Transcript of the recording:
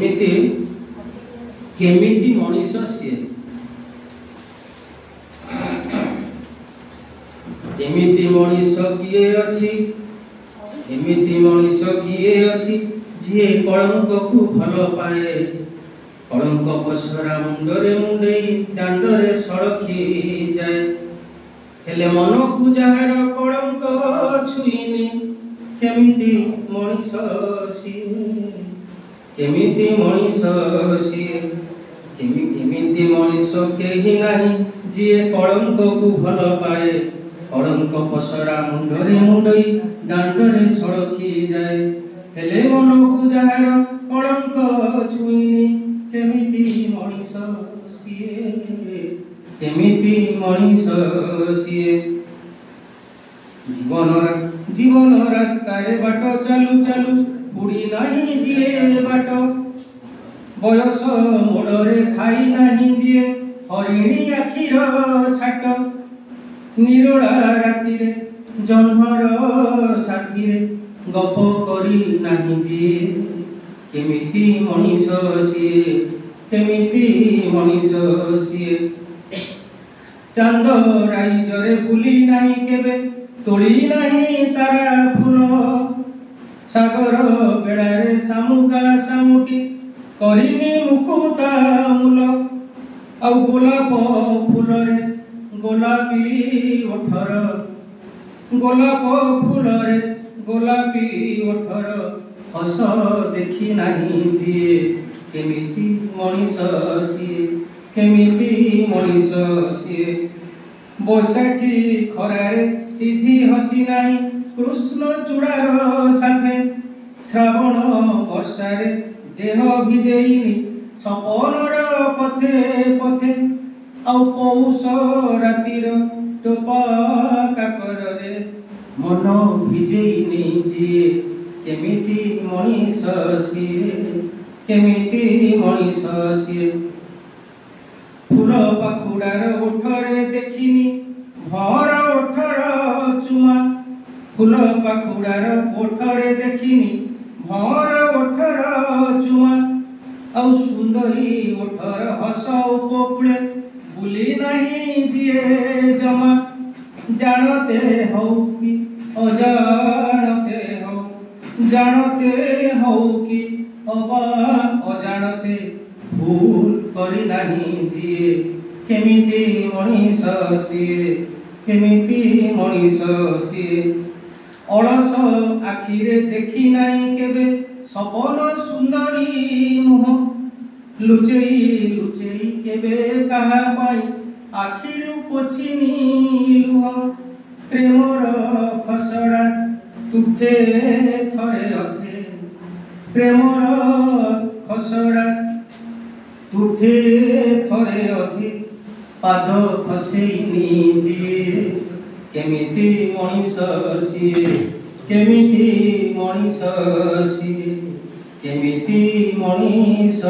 केमिति मनीष सी एमिति मनीष किए अछि एमिति मनीष किए अछि जे कलंक को भल पाए कलंक पसरा मुंडरे मुंडे दांडरे सड़खी जाए हेले मन को जार कलंक छुईनी केमिति मनीष सिए केमिति मनीष सिए केमिति मनीष केहि नाही जे कलंक को भल पाए कलंक पसरा मुंडरे मुंडई दांडरे सड़खी जाए हेले मन को जार कलंक छुईनी केमिति मनीष सिए केमिति मनीष सिए जीवन रास्ता रे बाट चालू चालू बुड़ी नहीं जिए बाट बयस मोड़े खाई नहीं जिए हरिणी आखिर छाट निरोड़ा राति रे जन्मर साथी रे गप करी नहीं जिए केमिति मनीष सिए केमिति मनीष सिए चांद राइजरे बुली नहीं केबे तोड़ी नहीं तारा फूल सागर बेड़ारे सामुका सामुकी करिनी मुकुता मूल आउ गोलाप फूलरे गोलापी ओठर गोलाप फूलरे गोलापी ओठर हस देखी नहीं जिए केमिति मनीष सिए केमिति मनीष सिए बैसाखी खरारे सिझी हसी नहीं कृष्ण चूड़ार साथे श्रावण वर्षारे देह भिजेईनी सपनर पथे पथे आउ पौष रातिर टोपा काकरे मन भिजेईनी जिए केमिति मनीष सिए केमिति मनीष सिए फूल पाखुड़ार ओठरे देखिनी भर ओठर चुमा फूल पाखुड़ार ओठरे देखिनी भर ओठर चुमा आउ सुंदरी ओठर हस उपकूले बुली नहीं जिए जमा जानते हो कि अजानते हो जानते हो कि अजानते भूल करी नहीं जिए केमिति मनीष सिए केमिति मनीष सिए अलस आखिरे देखी नहीं केबे सपन सुंदरी मुह लुचेई लुचेई केबे कहा पाई आखिरु पोछिनी लुह प्रेमर खसड़ा तुठे थरे अधे प्रेमर खसड़ा तुठे थरे अधे पाद खसेईनी जिए केमिति मनीष सिए केमिति मनीष सिए केमिति मनीष